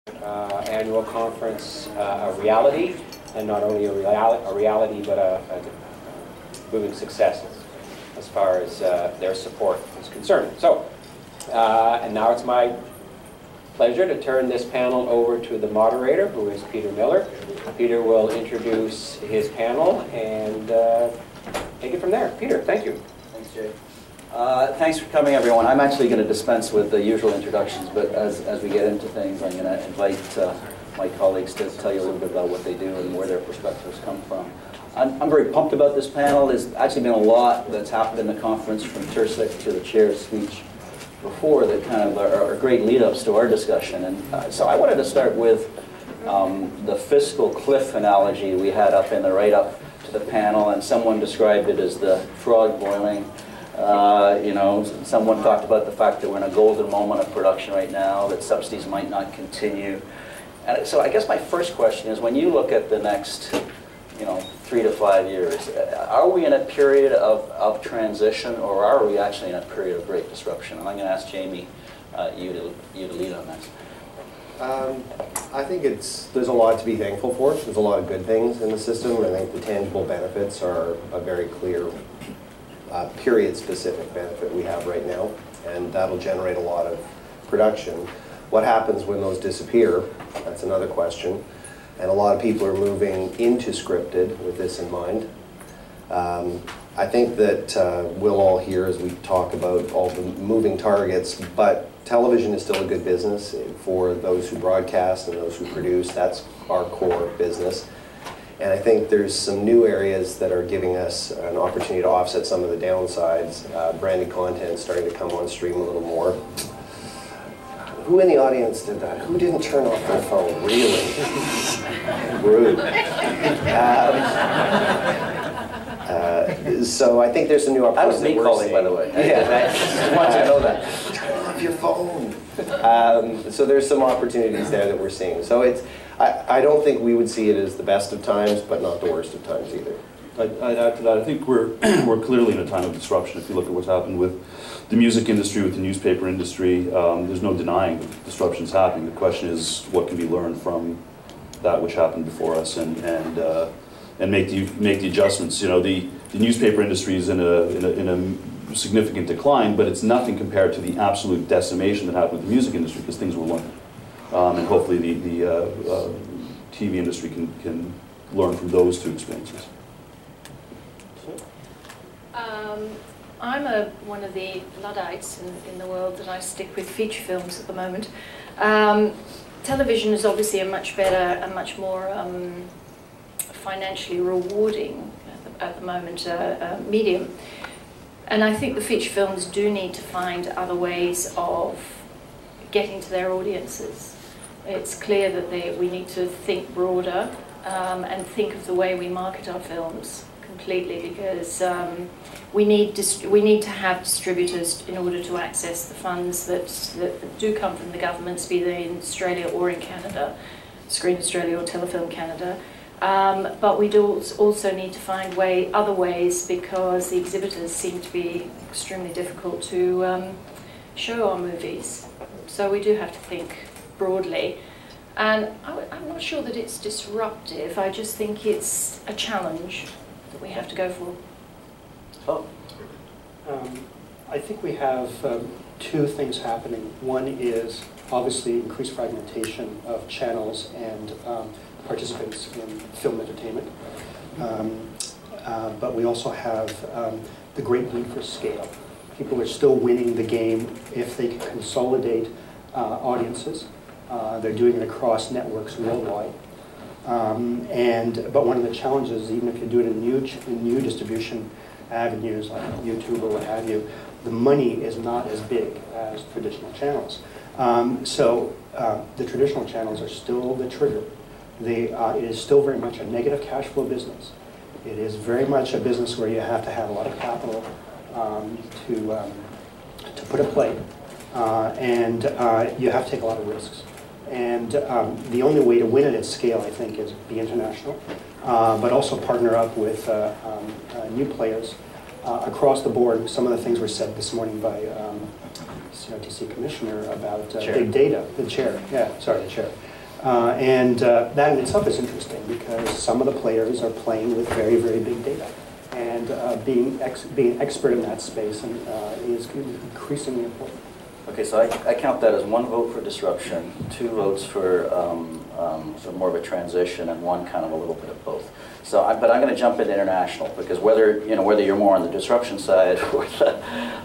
Annual conference a reality, and not only a reality, but a moving success as far as their support is concerned. So, and now it's my pleasure to turn this panel over to the moderator, who is Peter Miller. Peter will introduce his panel and take it from there. Peter, thank you. Thanks, Jay. Thanks for coming, everyone. I'm actually going to dispense with the usual introductions, but as we get into things, I'm going to invite my colleagues to tell you a little bit about what they do and where their perspectives come from. I'm very pumped about this panel. There's actually been a lot that's happened in the conference, from Tursik to the chair's speech before, that kind of are great lead-ups to our discussion. And so I wanted to start with the fiscal cliff analogy we had up in the write-up to the panel, and someone described it as the frog boiling. You know, someone talked about the fact that we're in a golden moment of production right now, that subsidies might not continue. And so I guess my first question is, when you look at the next, 3 to 5 years, are we in a period of transition, or are we actually in a period of great disruption? And I'm going to ask Jamie, you to lead on this. I think there's a lot to be thankful for. There's a lot of good things in the system. I think the tangible benefits are a very clear period-specific benefit we have right now, and that'll generate a lot of production. What happens when those disappear? That's another question. And a lot of people are moving into scripted with this in mind. I think that we'll all hear as we talk about all the moving targets, but television is still a good business for those who broadcast and those who produce. That's our core business. And I think there's some new areas that are giving us an opportunity to offset some of the downsides. Branded content starting to come on stream a little more. Who in the audience did that? Who didn't turn off their phone? Really? Rude. So I think there's some new opportunities. That was me calling, by the way. Yeah. I want you to know that. Turn off your phone. So there's some opportunities there that we're seeing. So I don't think we would see it as the best of times, but not the worst of times either. I'd add to that. I think we're clearly in a time of disruption. If you look at what's happened with the music industry, with the newspaper industry, there's no denying that disruption's happening. The question is, what can be learned from that which happened before us, and make the adjustments. The newspaper industry is in a significant decline, but it's nothing compared to the absolute decimation that happened with the music industry, because things were learned, and hopefully the TV industry can learn from those two experiences. I'm one of the Luddites in the world that I stick with feature films at the moment. Television is obviously a much better, a much more financially rewarding at the moment medium. And I think the feature films do need to find other ways of getting to their audiences. It's clear that we need to think broader and think of the way we market our films completely, because we need to have distributors in order to access the funds that do come from the governments, be they in Australia or in Canada, Screen Australia or Telefilm Canada. But we do also need to find other ways, because the exhibitors seem to be extremely difficult to show our movies. So we do have to think broadly. And I'm not sure that it's disruptive. I just think it's a challenge that we have to go for. Oh. I think we have two things happening. One is obviously increased fragmentation of channels and participants in film entertainment. But we also have the great need for scale. People are still winning the game if they can consolidate audiences. They're doing it across networks worldwide. But one of the challenges, even if you do it in new distribution avenues like YouTube or what have you, the money is not as big as traditional channels. So the traditional channels are still the trigger. It is still very much a negative cash flow business. It is very much a business where you have to have a lot of capital to put a play, and you have to take a lot of risks. And the only way to win it at scale, I think, is be international, but also partner up with new players across the board. Some of the things were said this morning by CRTC Commissioner about big data, the chair. Yeah, sorry, the chair. And that in itself is interesting because some of the players are playing with very, very big data. And being expert in that space is increasingly important. Okay, so I count that as 1 vote for disruption, 2 votes for sort of more of a transition, and 1 kind of a little bit of both. So, but I'm going to jump into international because whether you're more on the disruption side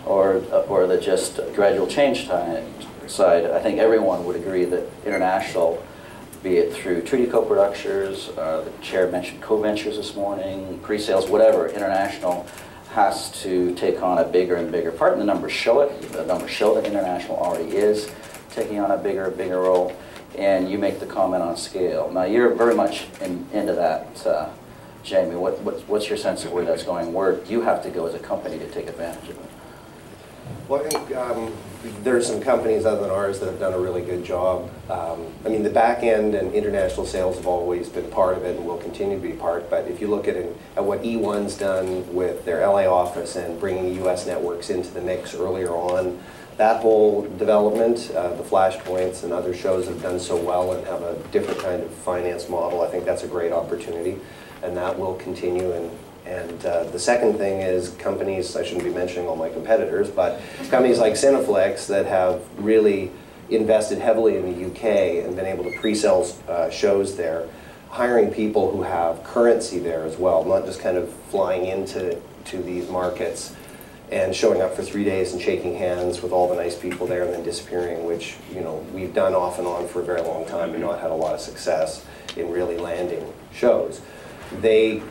or the just gradual change side, I think everyone would agree that international, be it through treaty co-productions, the chair mentioned co-ventures this morning, pre-sales, whatever, international has to take on a bigger and bigger part, and the numbers show it. The numbers show that international already is taking on a bigger role, and you make the comment on scale. Now, you're very much into that, Jamie. What's your sense of where that's going? Where do you have to go as a company to take advantage of it? Well, I think there are some companies other than ours that have done a really good job. I mean, the back end and international sales have always been part of it and will continue to be part, but if you look at what E1's done with their LA office and bringing US networks into the mix earlier on, that whole development, the Flashpoints and other shows have done so well and have a different kind of finance model. I think that's a great opportunity, and that will continue. And the second thing is companies, I shouldn't be mentioning all my competitors, but companies like Cineflex that have really invested heavily in the UK and been able to pre-sell shows there, hiring people who have currency there as well, not just kind of flying into these markets and showing up for 3 days and shaking hands with all the nice people there and then disappearing, which we've done off and on for a very long time and not had a lot of success in really landing shows. They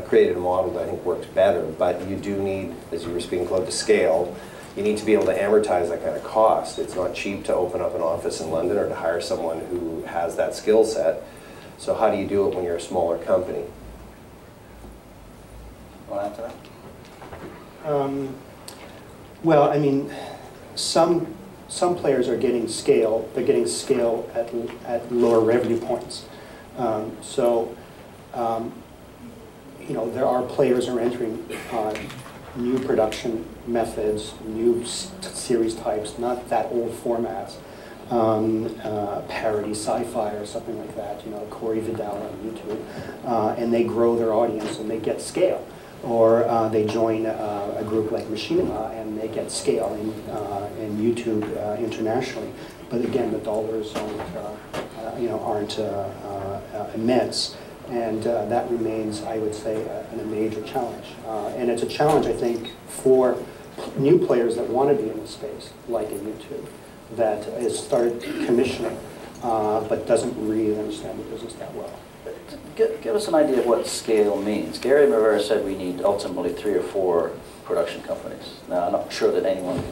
created a model that I think works better, but you do need, as you were speaking, Claude, to scale. You need to be able to amortize that kind of cost. It's not cheap to open up an office in London or to hire someone who has that skill set. So how do you do it when you're a smaller company? Want to add to that? Well, I mean, some players are getting scale. They're getting scale at lower revenue points. There are players who are entering new production methods, new series types, not that old formats, parody sci-fi or something like that, Corey Vidal on YouTube, and they grow their audience and they get scale. Or they join a group like Machinima and they get scale in YouTube internationally. But again, the dollars aren't immense. And that remains, I would say, a major challenge. And it's a challenge, I think, for new players that want to be in the space, like in YouTube, that has started commissioning, but doesn't really understand the business that well. Give us an idea of what scale means. Gary Rivera said we need ultimately 3 or 4 production companies. Now, I'm not sure that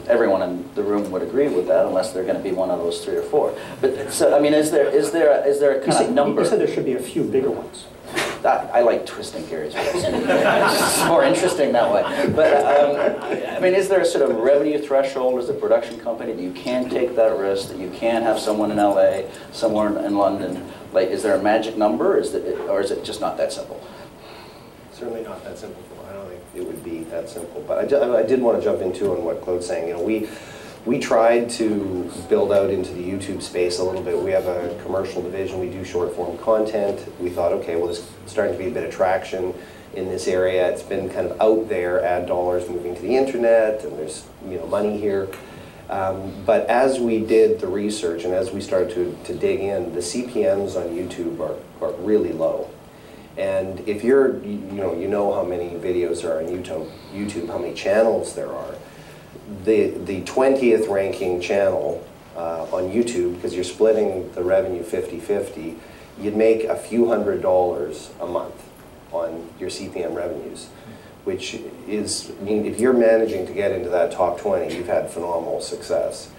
everyone in the room would agree with that, unless they're going to be one of those 3 or 4. But so, I mean, is there a kind of number? You said there should be a few bigger ones. I like twisting Gary's words. It's more interesting that way. But I mean, is there a sort of revenue threshold as a production company that you can take that risk, that you can have someone in LA, somewhere in London? Like, is there a magic number, or is it just not that simple? Certainly not that simple. I don't think it would be that simple. But I did want to jump into on what Claude's saying. We tried to build out into the YouTube space a little bit. We have a commercial division. We do short form content. We thought, okay, well, there's starting to be a bit of traction in this area. It's been kind of out there, ad dollars moving to the internet, and there's money here. But as we did the research and as we started to dig in, the CPMs on YouTube are really low. And if you know how many videos there are on YouTube, how many channels there are. The 20th ranking channel on YouTube, because you're splitting the revenue 50-50, you'd make a few $100s a month on your CPM revenues, which is, I mean, if you're managing to get into that top 20, you've had phenomenal success.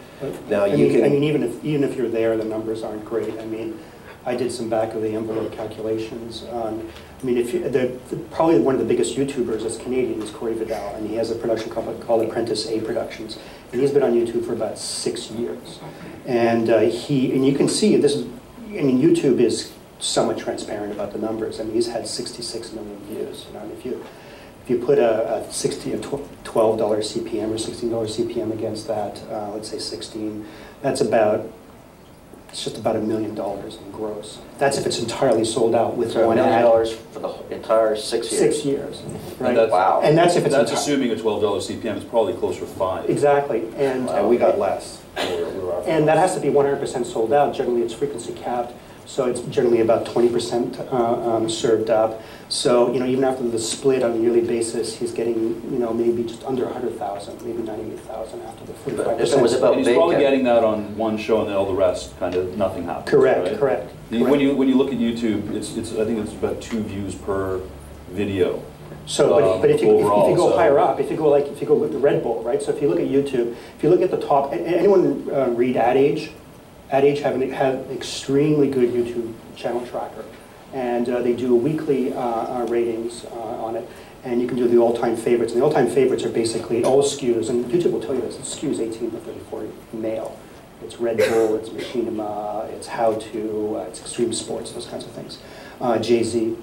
Now even if you're there, the numbers aren't great. I mean, I did some back of the envelope calculations on. I mean, probably one of the biggest YouTubers that's Canadian is Corey Vidal, and he has a production company called Apprentice A Productions, and he's been on YouTube for about 6 years. And you can see this is. I mean, YouTube is somewhat transparent about the numbers. I mean, he's had 66 million views. And if you put a $12 CPM or $16 CPM against that, let's say 16, that's about It's just about $1 million in gross. That's if it's entirely sold out with So $1 one million ad. for the entire 6 years? 6 years, right? And that's, Wow. And that's if it's that's assuming a $12 CPM. It's probably closer to 5. Exactly, and And we got less. and that has to be 100% sold out. Generally, it's frequency capped, so it's generally about 20% served up. So, you know, even after the split on a yearly basis, he's getting, you know, maybe just under 100,000, maybe 98,000 after the 45%. But if it was about And he's probably getting that on one show, and then all the rest kind of nothing happens. Correct, right? correct. When you look at YouTube, it's I think it's about 2 views per video. So, but if you overall, go so- higher up, if you go with the Red Bull, right? So if you look at YouTube, if you look at the top, anyone read Ad Age? Ad Age have an extremely good YouTube channel tracker, and they do weekly ratings on it, and you can do the all-time favorites. And the all-time favorites are basically all SKUs, and YouTube will tell you this. It skews 18 to 34 male. It's Red Bull, it's Machinima, it's How To, it's Extreme Sports, those kinds of things. Jay-Z.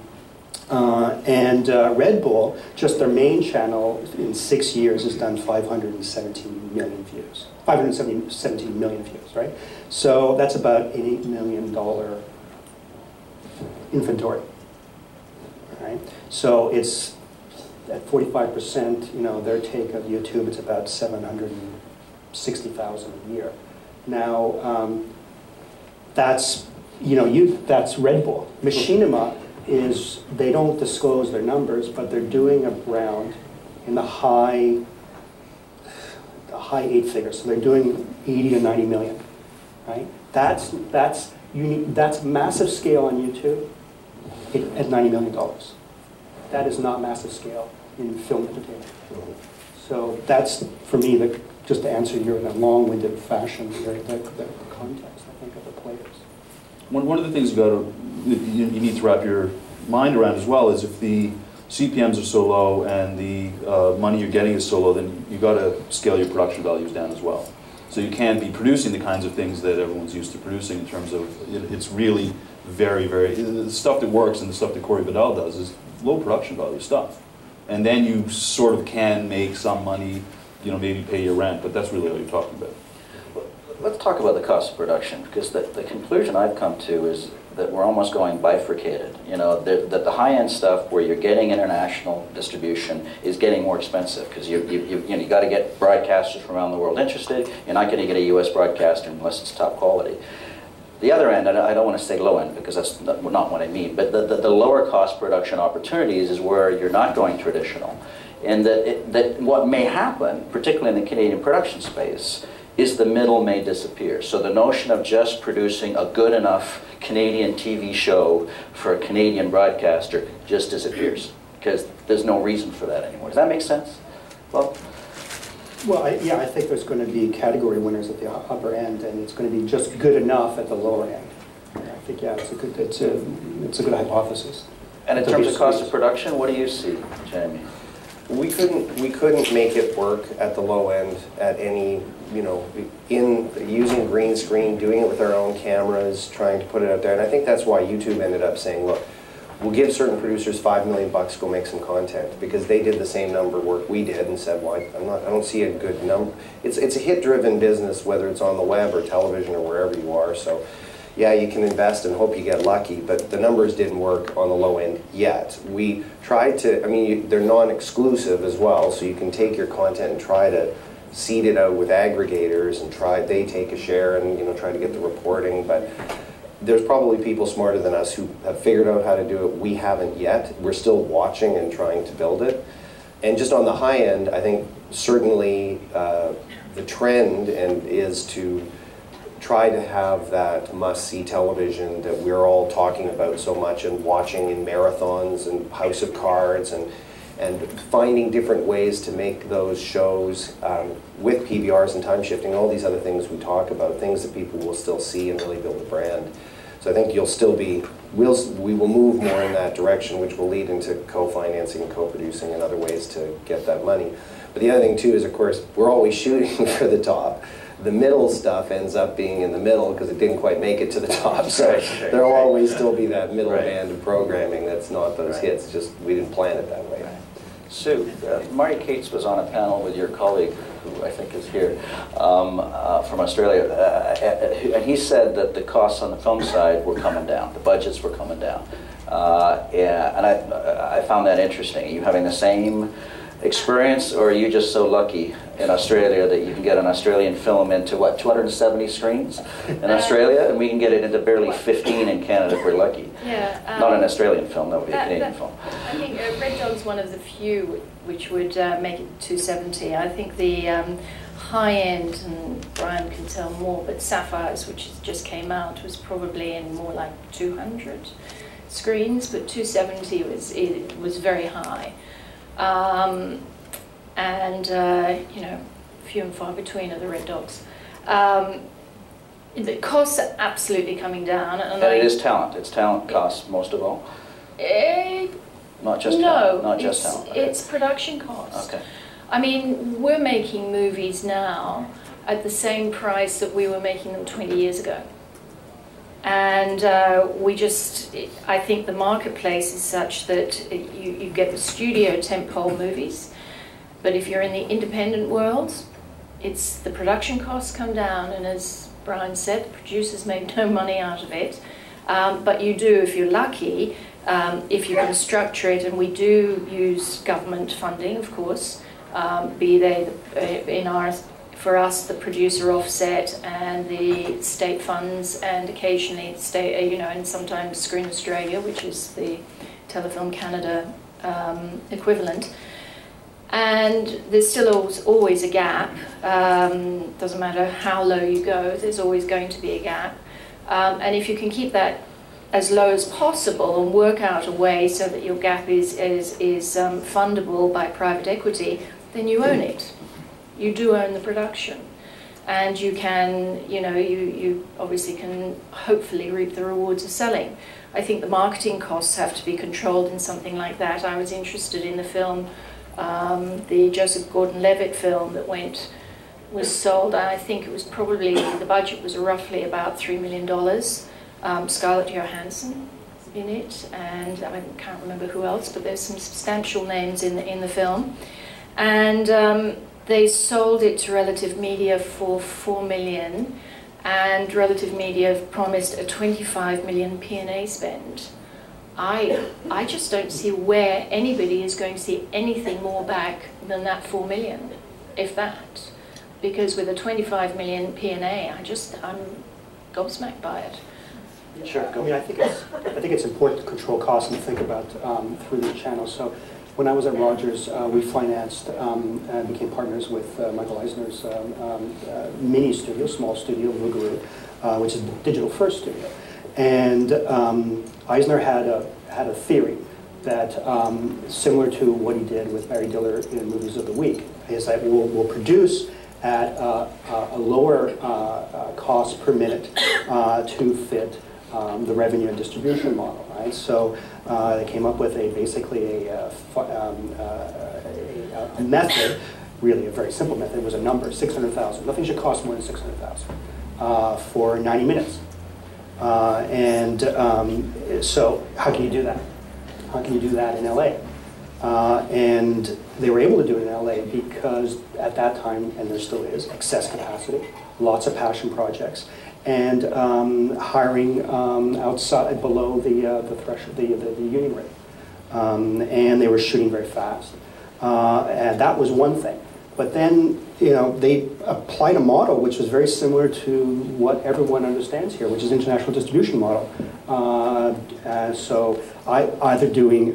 And Red Bull, just their main channel in 6 years has done 517 million views. 517 million views, right? So that's about an $8 million inventory, right? So it's at 45%, you know, their take of YouTube, it's about 760,000 a year. Now, that's, you know, that's Red Bull. Machinima is, they don't disclose their numbers, but they're doing around in the high 8 figures. So they're doing 80 to 90 million, right? That's unique. That's massive scale on YouTube at $90 million. That is not massive scale in film entertainment. So that's, for me, just to answer your in a long-winded fashion, the context, I think, of the players. One of the things you need to wrap your mind around as well is if the CPMs are so low and the money you're getting is so low, then you got to scale your production values down as well. So you can't be producing the kinds of things that everyone's used to producing in terms of, it's really very, very, the stuff that works and the stuff that Corey Bedell does is low production value stuff. And then you sort of can make some money, you know, maybe pay your rent, but that's really all you're talking about. Let's talk about the cost of production, because the conclusion I've come to is that we're almost going bifurcated. You know, that the high-end stuff where you're getting international distribution is getting more expensive, because you got to get broadcasters from around the world interested. You're not going to get a U.S. broadcaster unless it's top quality. The other end, and I don't want to say low end because that's not what I mean, but the lower cost production opportunities is where you're not going traditional. And that what may happen, particularly in the Canadian production space, is the middle may disappear. So the notion of just producing a good enough Canadian TV show for a Canadian broadcaster just disappears, because there's no reason for that anymore. Does that make sense? Well, yeah, I think there's going to be category winners at the upper end, and it's going to be just good enough at the lower end. I think, yeah, it's a good hypothesis. and in terms of cost of production, what do you see, Jamie? We couldn't make it work at the low end at any, you know, in using green screen, doing it with our own cameras, trying to put it out there. And I think that's why YouTube ended up saying, look, we'll give certain producers $5 million to go make some content, because they did the same number work we did and said, well, I don't see a good number. It's a hit-driven business, whether it's on the web or television or wherever you are. So yeah, you can invest and hope you get lucky, but the numbers didn't work on the low end yet. We tried to, I mean, they're non-exclusive as well, so you can take your content and try to seed it out with aggregators and they take a share and, you know, try to get the reporting. But there's probably people smarter than us who have figured out how to do it. We haven't yet. We're still watching and trying to build it. And just on the high end, I think certainly the trend is to try to have that must-see television that we're all talking about so much and watching in marathons and House of Cards, and finding different ways to make those shows with PVRs and time shifting, all these other things we talk about, things that people will still see and really build a brand. So I think you'll still be, we will move more in that direction, which will lead into co-financing and co-producing and other ways to get that money. But the other thing too is, of course, we're always shooting for the top. The middle stuff ends up being in the middle because it didn't quite make it to the top. So there'll always still be that middle band of programming that's not those hits. Just we didn't plan it that way. Sue, Marty Cates was on a panel with your colleague who I think is here from Australia, and he said that the costs on the film side were coming down, the budgets were coming down. Yeah, and I found that interesting. Are you having the same experience, or are you just so lucky in Australia that you can get an Australian film into, what, 270 screens in Australia, and we can get it into barely 15 in Canada if we're lucky? Yeah. Not an Australian film, that would be a Canadian film. I think Red Dog's one of the few which would make it 270. I think the high end, and Brian can tell more, but Sapphires, which just came out, was probably in more like 200 screens, but 270 was very high. You know, few and far between are the Red Dogs. The costs are absolutely coming down. And it is talent. It's talent costs most of all. Not just talent. Not just talent. Okay. It's production costs. Okay. I mean, we're making movies now at the same price that we were making them 20 years ago. And I think the marketplace is such that you get the studio tentpole movies, but if you're in the independent world, it's the production costs come down, and as Brian said, the producers make no money out of it. But you do, if you're lucky, if you can structure it, and we do use government funding, of course, be they for us, the producer offset and the state funds, and occasionally state, you know, and sometimes Screen Australia, which is the Telefilm Canada equivalent. And there's still always a gap. Doesn't matter how low you go, there's always going to be a gap. And if you can keep that as low as possible and work out a way so that your gap is fundable by private equity, then you own it. You do own the production, and you can, you know, you obviously can hopefully reap the rewards of selling. I think the marketing costs have to be controlled in something like that. I was interested in the film, the Joseph Gordon-Levitt film that was sold. I think it was probably, the budget was roughly about $3 million. Scarlett Johansson in it, and I can't remember who else, but there's some substantial names in the film. And they sold it to Relative Media for $4 million, and Relative Media promised a $25 million P&A spend. I just don't see where anybody is going to see anything more back than that $4 million, if that. Because with a $25 million P&A, I'm gobsmacked by it. Sure. I mean, I think it's important to control costs and think about through these channels. So, when I was at Rogers, we financed and became partners with Michael Eisner's mini studio, small studio, Burgeoning, which is a digital-first studio. And Eisner had a theory that, similar to what he did with Barry Diller in Movies of the Week, is that we'll produce at a lower cost per minute to fit the revenue and distribution model, right? So they came up with basically a method, really a very simple method. It was a number, 600,000. Nothing should cost more than 600,000 for 90 minutes. So how can you do that? How can you do that in LA? And they were able to do it in LA because at that time, and there still is, excess capacity, lots of passion projects, and hiring outside below the threshold, the union rate, and they were shooting very fast, and that was one thing. But then, you know, they applied a model which was very similar to what everyone understands here, which is international distribution model. So either doing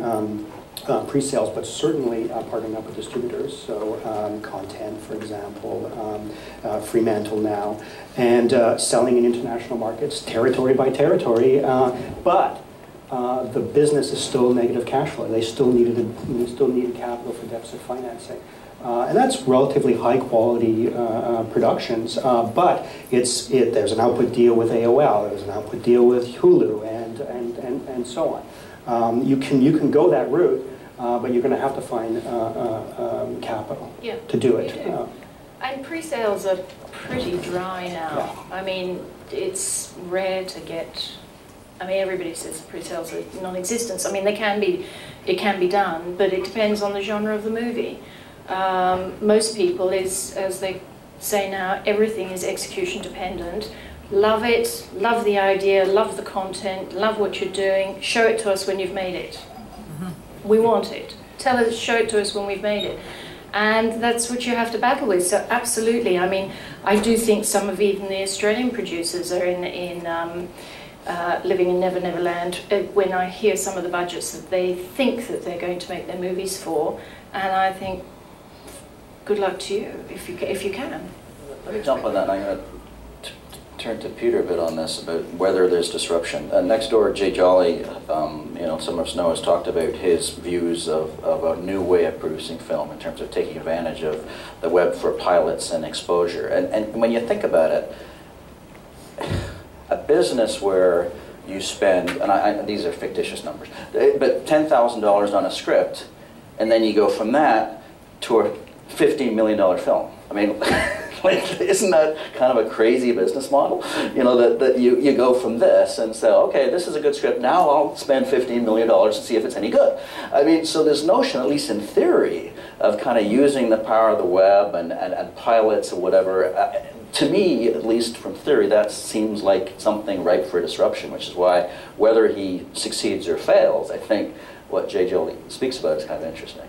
pre-sales, but certainly partnering up with distributors, so Content, for example, Fremantle now, and selling in international markets, territory by territory, but the business is still negative cash flow. They still needed capital for deficit financing. And that's relatively high quality productions, but there's an output deal with AOL, there's an output deal with Hulu, and so on. You can go that route, but you're going to have to find capital to do it. And pre-sales are pretty dry now. Yeah. I mean, it's rare to get. I mean, everybody says pre-sales are non-existent. I mean, it can be done, but it depends on the genre of the movie. most people is, as they say now, everything is execution dependent. Love it, love the idea, love the content, love what you're doing, show it to us when you've made it. We want it. Tell us, show it to us when we've made it. And that's what you have to battle with. So absolutely, I mean, I do think some of even the Australian producers are living in Never Never Land when I hear some of the budgets that they think that they're going to make their movies for, and I think, good luck to you if you can. Let me jump on that. I'm going to turn to Peter a bit on this about whether there's disruption. Next door, Jay Jolly, you know, some of us know, has talked about his views of a new way of producing film in terms of taking advantage of the web for pilots and exposure. And when you think about it, a business where you spend, and these are fictitious numbers, but $10,000 on a script, and then you go from that to a $15 million film. I mean, like, isn't that kind of a crazy business model? You know, that you go from this and say, okay, this is a good script, now I'll spend $15 million and see if it's any good. I mean, so this notion, at least in theory, of kind of using the power of the web and pilots or whatever, to me, at least from theory, that seems like something ripe for disruption, which is why, whether he succeeds or fails, I think what Jay Jolie speaks about is kind of interesting.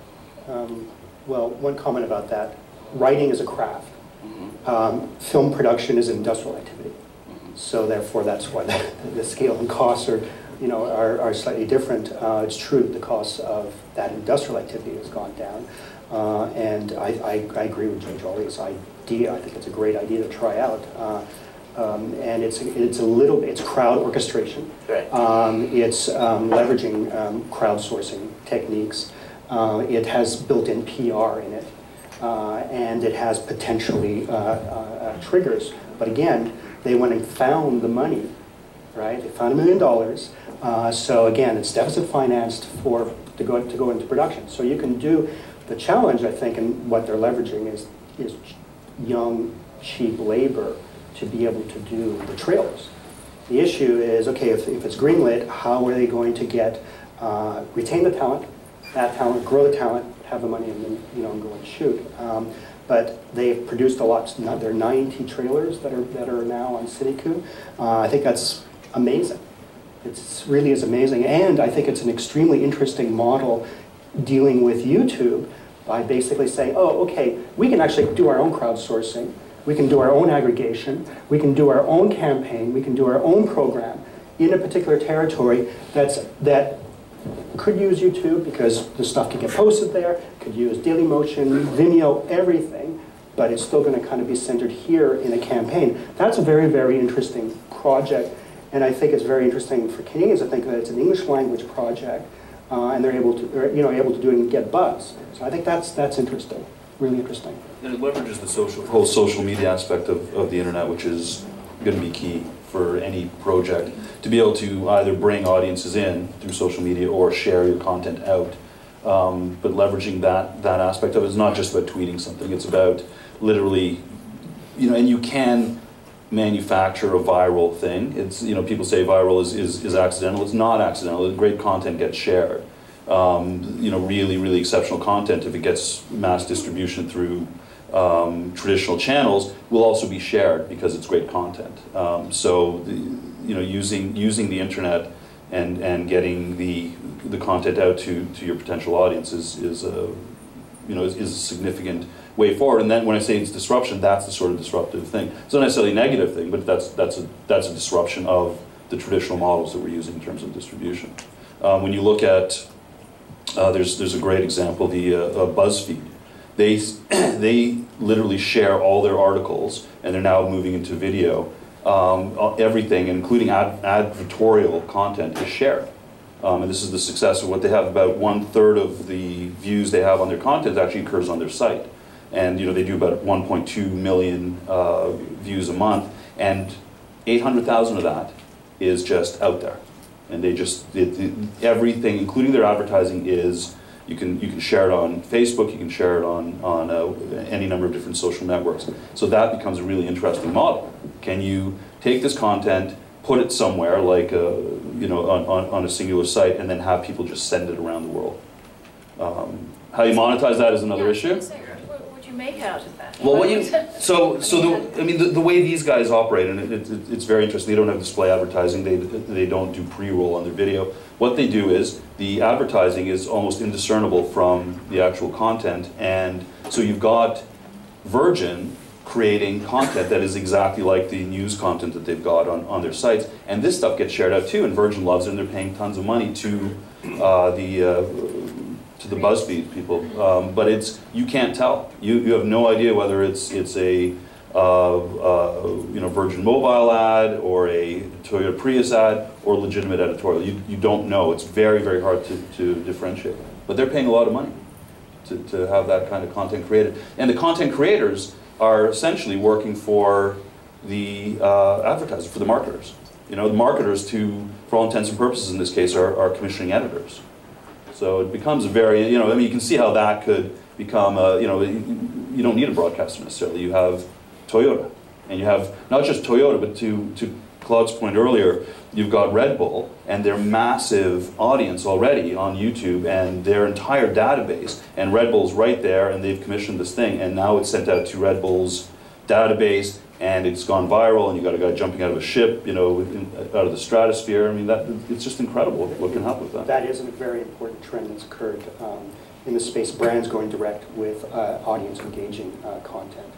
Well, one comment about that. Writing is a craft. Film production is an industrial activity. So therefore, that's why the scale and costs are, you know, are slightly different. It's true that the costs of that industrial activity has gone down. And I agree with Jay Jolie's idea. I think it's a great idea to try out. And it's crowd orchestration. Right. It's leveraging crowdsourcing techniques. It has built-in PR in it. And it has potentially triggers. But again, they went and found the money, right? They found $1 million. So again, it's deficit financed to go into production. So you can do, the challenge, I think, and what they're leveraging is young, cheap labor to be able to do the trailers. The issue is, okay, if it's greenlit, how are they going to get, retain the talent, that talent, grow the talent, have the money, and then, you know, go and shoot. But they've produced a lot. There are 90 trailers that are now on CityCoo. I think that's amazing. It really is amazing, and I think it's an extremely interesting model dealing with YouTube by basically saying, oh, okay, we can actually do our own crowdsourcing. We can do our own aggregation. We can do our own campaign. We can do our own program in a particular territory that could use YouTube because the stuff can get posted there, could use Dailymotion, Vimeo, everything, but it's still going to kind of be centered here in a campaign. That's a very, very interesting project, and I think it's very interesting for Canadians. I think that it's an English language project, and they're able to, able to do it and get buzz. So I think that's interesting, really interesting. And it leverages the whole social media aspect of the internet, which is going to be key for any project, to be able to either bring audiences in through social media or share your content out. But leveraging that aspect of it is not just about tweeting something, it's about literally, and you can manufacture a viral thing. It's, people say viral is accidental. It's not accidental. Great content gets shared. Really, really exceptional content, if it gets mass distribution through traditional channels, will also be shared because it's great content. So, using the internet and getting the content out to your potential audience is a significant way forward. And then when I say it's disruption, that's the sort of disruptive thing. It's not necessarily a negative thing, but that's a disruption of the traditional models that we're using in terms of distribution. When you look at there's a great example, the BuzzFeed. They literally share all their articles, and they're now moving into video. Everything, including advertorial content, is shared. And this is the success of what they have. About 1/3 of the views they have on their content actually occurs on their site. And they do about 1.2 million views a month, and 800,000 of that is just out there. And they just, everything, including their advertising, is, you can share it on Facebook, you can share it on any number of different social networks. So that becomes a really interesting model. Can you take this content, put it somewhere, like on a singular site, and then have people just send it around the world? How you monetize that is another issue. make out of that? Well, the way these guys operate, and it's very interesting. They don't have display advertising. They don't do pre-roll on their video. What they do is the advertising is almost indiscernible from the actual content, and so you've got Virgin creating content that is exactly like the news content that they've got on their sites, and this stuff gets shared out too, and Virgin loves it, and they're paying tons of money to the BuzzFeed people, but you can't tell. You have no idea whether it's a Virgin Mobile ad or a Toyota Prius ad or legitimate editorial. You don't know. It's very, very hard to differentiate. But they're paying a lot of money to have that kind of content created, and the content creators are essentially working for the advertiser, for the marketers. The marketers, for all intents and purposes in this case, are commissioning editors. So it becomes a very, you can see how that could become, you don't need a broadcaster necessarily. You have Toyota, and you have not just Toyota, but to Claude's point earlier, you've got Red Bull and their massive audience already on YouTube and their entire database, and Red Bull's right there, and they've commissioned this thing, and now it's sent out to Red Bull's database, and it's gone viral, and you got a guy jumping out of a ship, out of the stratosphere. I mean, it's just incredible what can happen with that. That is a very important trend that's occurred in the space. Brands going direct with audience engaging content.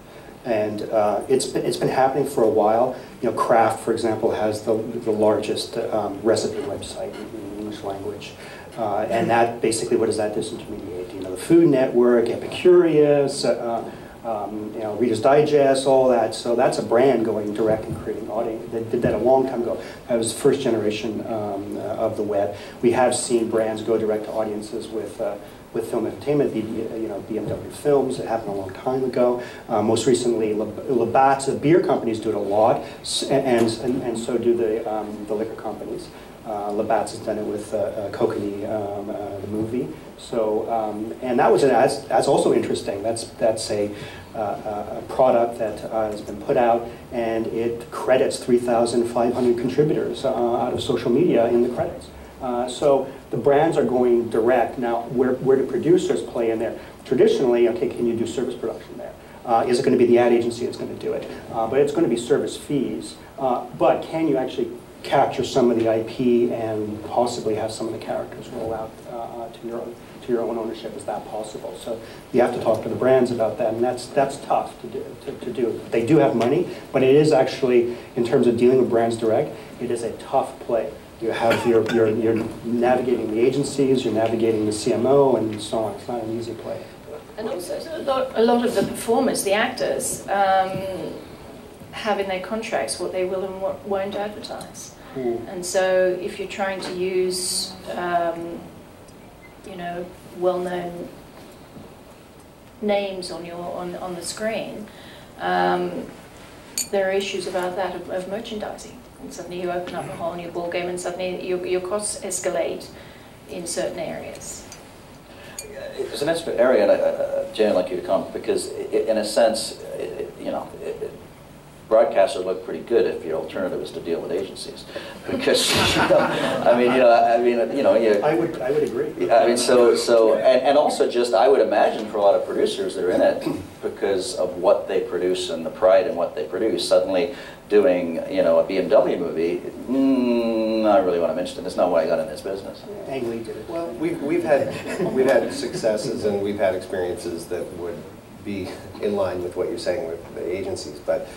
And it's been happening for a while. Kraft, for example, has the largest recipe website in the English language. And that basically, what does that disintermediate? The Food Network, Epicurious, Reader's Digest, all that. So that's a brand going direct and creating audience. They did that a long time ago. That was the first generation of the web. We have seen brands go direct to audiences with film entertainment, BMW Films. It happened a long time ago. Most recently, Labatt's, beer companies do it a lot, and so do the liquor companies. Labatt's has done it with Kokanee, the movie. So, and that's also interesting. That's a product that has been put out, and it credits 3,500 contributors out of social media in the credits. So the brands are going direct. Now, where do producers play in there? Traditionally, okay, can you do service production there? Is it going to be the ad agency that's going to do it? But it's going to be service fees. But can you actually capture some of the IP and possibly have some of the characters roll out to your own ownership? Is that possible? So you have to talk to the brands about that, and that's tough to do. They do have money, but it is actually, in terms of dealing with brands direct, it is a tough play. You have you're navigating the agencies, you're navigating the CMO, and so on. It's not an easy play. And also, a lot of the performers, the actors, have in their contracts what they will and what won't advertise. And so, if you're trying to use, well-known names on the screen, there are issues about that of merchandising. And suddenly you open up a whole new ballgame, and suddenly your costs escalate in certain areas. It's an interesting area, and Jane, I'd like you to comment, because in a sense, broadcasters look pretty good if your alternative is to deal with agencies, because I would agree. I mean, and also just I would imagine for a lot of producers that are in it because of what they produce and the pride in what they produce. Suddenly, doing a BMW movie, I really want to mention it. That's not why I got in this business. Ang Lee did it. Well, we've had successes and we've had experiences that would be in line with what you're saying with the agencies, but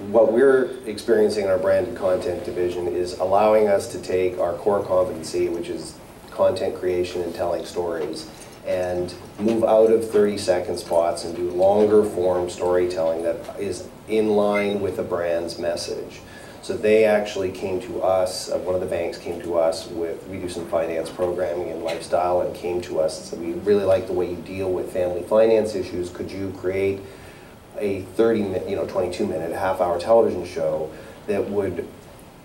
what we're experiencing in our branded content division is allowing us to take our core competency, which is content creation and telling stories, and move out of 30-second spots and do longer form storytelling that is in line with the brand's message. So they actually came to us, one of the banks came to us we do some finance programming and lifestyle, and came to us and said, we really like the way you deal with family finance issues. Could you create a 30-minute, 22-minute, half-hour television show that would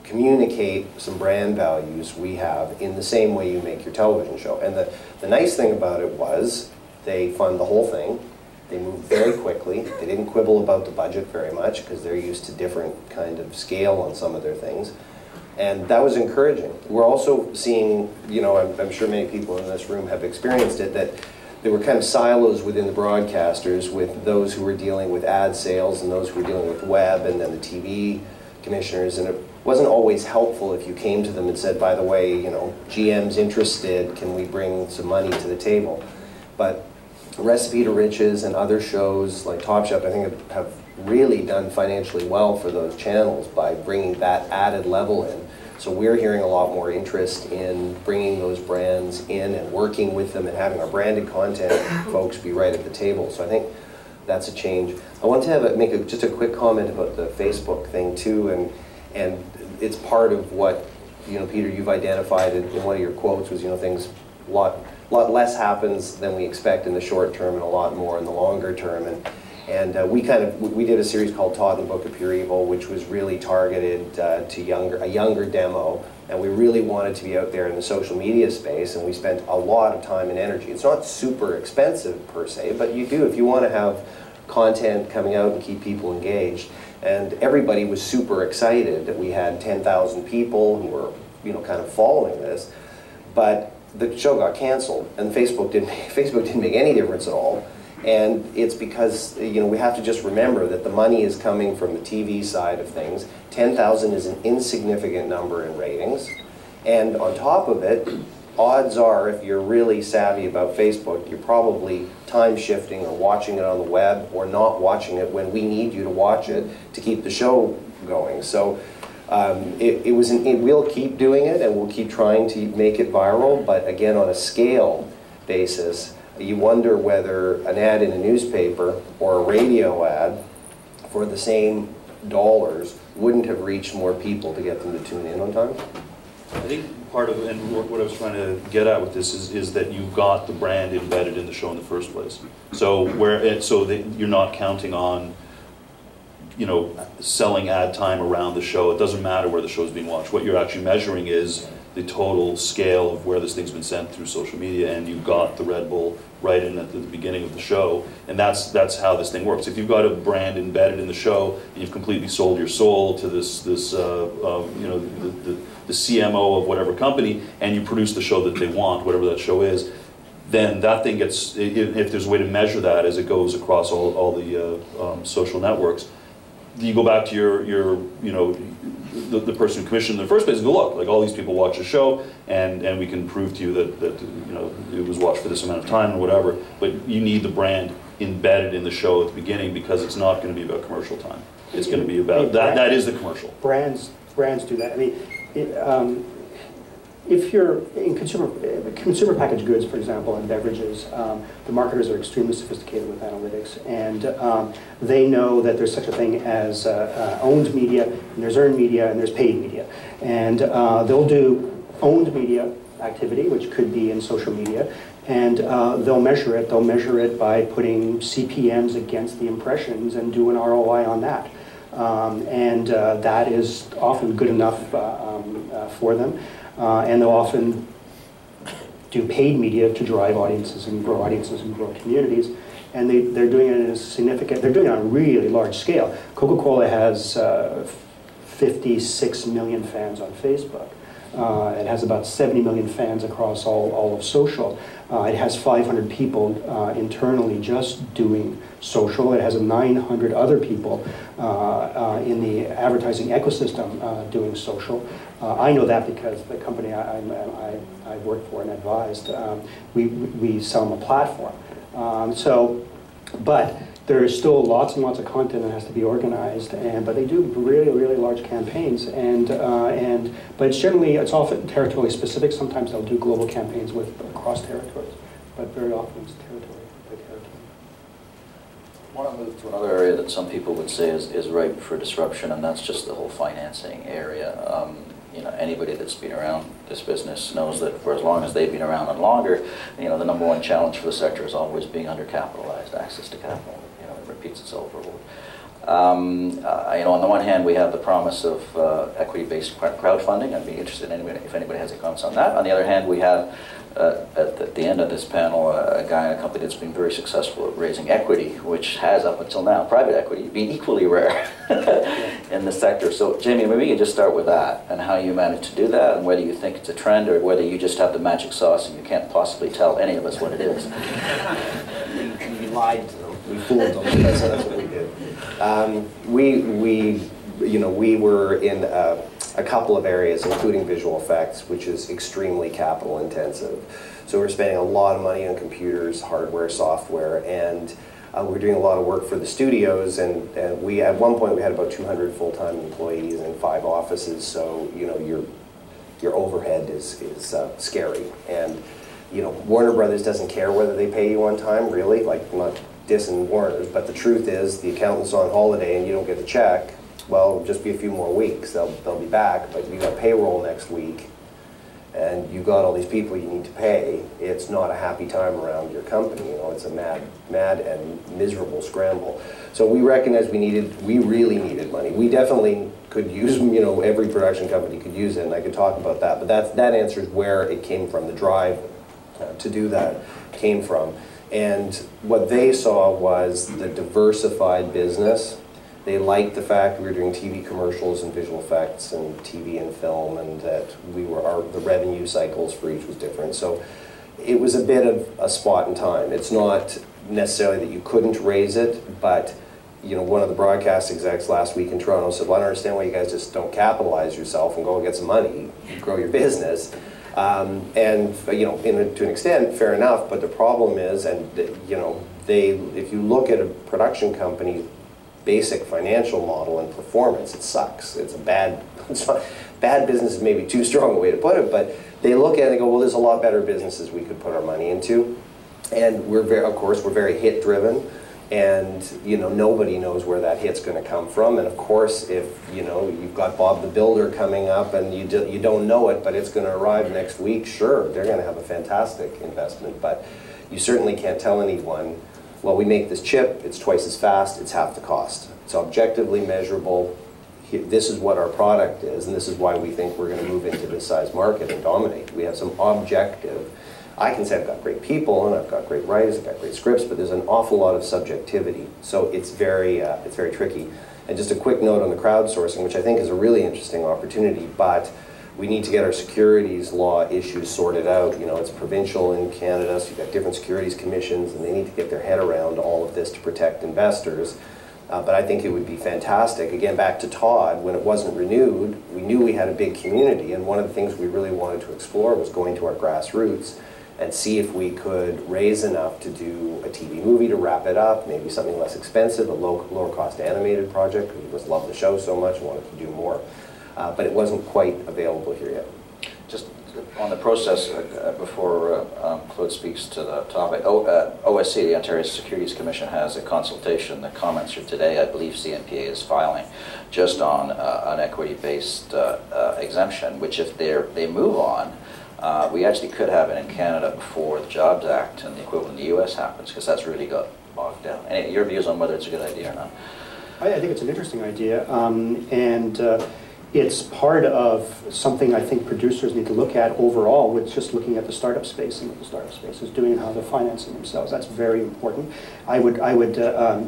communicate some brand values we have in the same way you make your television show? And the nice thing about it was they fund the whole thing. They moved very quickly. They didn't quibble about the budget very much because they're used to different kind of scale on some of their things. And that was encouraging. We're also seeing, I'm sure many people in this room have experienced it, that there were kind of silos within the broadcasters, with those who were dealing with ad sales and those who were dealing with web, and then the TV commissioners. And it wasn't always helpful if you came to them and said, by the way, you know, GM's interested, can we bring some money to the table? But Recipe to Riches and other shows like Top Chef, I think have really done financially well for those channels by bringing that added level in. So we're hearing a lot more interest in bringing those brands in and working with them and having our branded content folks be right at the table. So I think that's a change. I want to make just a quick comment about the Facebook thing too, and it's part of what, you know, Peter, you've identified in one of your quotes was, you know, things a lot less happens than we expect in the short term and a lot more in the longer term. And we did a series called Todd and the Book of Pure Evil, which was really targeted to a younger demo, and we really wanted to be out there in the social media space, and we spent a lot of time and energy. It's not super expensive per se, but you do, if you want to have content coming out and keep people engaged. And everybody was super excited that we had 10,000 people who were, you know, kind of following this, but the show got canceled, and Facebook didn't make any difference at all. And it's because, you know, we have to just remember that the money is coming from the TV side of things. 10,000 is an insignificant number in ratings. And on top of it, odds are, if you're really savvy about Facebook, you're probably time shifting or watching it on the web or not watching it when we need you to watch it to keep the show going. So we'll keep doing it, and we'll keep trying to make it viral, but again, on a scale basis, you wonder whether an ad in a newspaper or a radio ad for the same dollars wouldn't have reached more people to get them to tune in on time. I think part of, and what I was trying to get at with this is that you've got the brand embedded in the show in the first place. So you're not counting on, you know, selling ad time around the show. It doesn't matter where the show is being watched. What you're actually measuring is the total scale of where this thing's been sent through social media, and you've got the Red Bull right in at the beginning of the show, and that's how this thing works. If you've got a brand embedded in the show, and you've completely sold your soul to this you know, the CMO of whatever company, and you produce the show that they want, whatever that show is, then that thing gets, if there's a way to measure that as it goes across all the social networks, you go back to your you know, the person who commissioned in the first place and go, look, like all these people watch the show, and we can prove to you that you know, it was watched for this amount of time or whatever, but you need the brand embedded in the show at the beginning, because it's not going to be about commercial time. It's going to be about, that is the commercial. Brands do that. I mean, if you're in consumer packaged goods, for example, and beverages, the marketers are extremely sophisticated with analytics, and they know that there's such a thing as owned media, and there's earned media, and there's paid media. And they'll do owned media activity, which could be in social media, and they'll measure it. They'll measure it by putting CPMs against the impressions and do an ROI on that. That is often good enough for them. And they'll often do paid media to drive audiences and grow communities. And they're doing it in a significant, they're doing it on a really large scale. Coca-Cola has 56 million fans on Facebook. It has about 70 million fans across all of social. It has 500 people internally just doing social. It has 900 other people in the advertising ecosystem doing social. I know that because the company I work for and advised, we sell them a platform. But there is still lots and lots of content that has to be organized, but they do really large campaigns, but it's often territorially specific. Sometimes they'll do global campaigns across territories, but very often it's territory by territory. I want to move to another area that some people would say is ripe for disruption, and that's just the whole financing area. You know, anybody that's been around this business knows that for as long as they've been around and longer, you know, the number one challenge for the sector is always being undercapitalized, access to capital. You know, it repeats itself over. On the one hand, we have the promise of equity-based crowdfunding. I'd be interested in if anybody has any comments on that. On the other hand, we have at the end of this panel a guy in a company that's been very successful at raising equity, which has up until now private equity been equally rare in the sector. So Jamie, maybe you can just start with that and how you managed to do that, and whether you think it's a trend or whether you just have the magic sauce and you can't possibly tell any of us what it is. We lied to them. We fooled them. That's what we did. We were in a couple of areas, including visual effects, which is extremely capital intensive. So we're spending a lot of money on computers, hardware, software, and we're doing a lot of work for the studios. And we at one point we had about 200 full-time employees and 5 offices. So your overhead is scary. And Warner Brothers doesn't care whether they pay you on time, really. Like, I'm not dissing Warner's, but the truth is the accountant's on holiday and you don't get a check. Well, it'll just be a few more weeks. They'll be back, but you got payroll next week, and you got all these people you need to pay. It's not a happy time around your company. It's a mad and miserable scramble. So we recognized we really needed money. We definitely could use, every production company could use it, and I could talk about that. But that answers where it came from. The drive to do that came from. And what they saw was the diversified business. They liked the fact we were doing TV commercials and visual effects and TV and film, and that the revenue cycles for each was different. So it was a bit of a spot in time. It's not necessarily that you couldn't raise it, but one of the broadcast execs last week in Toronto said, well, I don't understand why you guys just don't capitalize yourself and go and get some money, grow your business. To an extent, fair enough, but the problem is, if you look at a production company's basic financial model and performance, it sucks. It's bad business is maybe too strong a way to put it, but they look at it and they go, well, there's a lot better businesses we could put our money into. And we're very hit driven, and nobody knows where that hit's going to come from. And of course, if you've got Bob the Builder coming up and you don't know it, but it's going to arrive next week, sure, they're going to have a fantastic investment. But you certainly can't tell anyone, well, we make this chip, it's twice as fast, it's half the cost. It's objectively measurable. This is what our product is, and this is why we think we're going to move into this size market and dominate. We have some objective. I can say I've got great people and I've got great writers, I've got great scripts, but there's an awful lot of subjectivity. So it's very tricky. And just a quick note on the crowdsourcing, which I think is a really interesting opportunity, but we need to get our securities law issues sorted out. It's provincial in Canada, so you've got different securities commissions, and they need to get their head around all of this to protect investors. But I think it would be fantastic. Again, back to Todd, when it wasn't renewed, we knew we had a big community, and one of the things we really wanted to explore was going to our grassroots and see if we could raise enough to do a TV movie to wrap it up, maybe something less expensive, a lower cost animated project. We just love the show so much and wanted to do more. But it wasn't quite available here yet. Just on the process, before Claude speaks to the topic, OSC, the Ontario Securities Commission, has a consultation. The comments are today. I believe CNPA is filing just on an equity-based exemption, which if they move on, we actually could have it in Canada before the Jobs Act and the equivalent in the US happens, because that's really got bogged down. Any, your views on whether it's a good idea or not? I think it's an interesting idea, it's part of something I think producers need to look at overall, with just looking at the startup space and what the startup space is doing and how they're financing themselves. That's very important. I would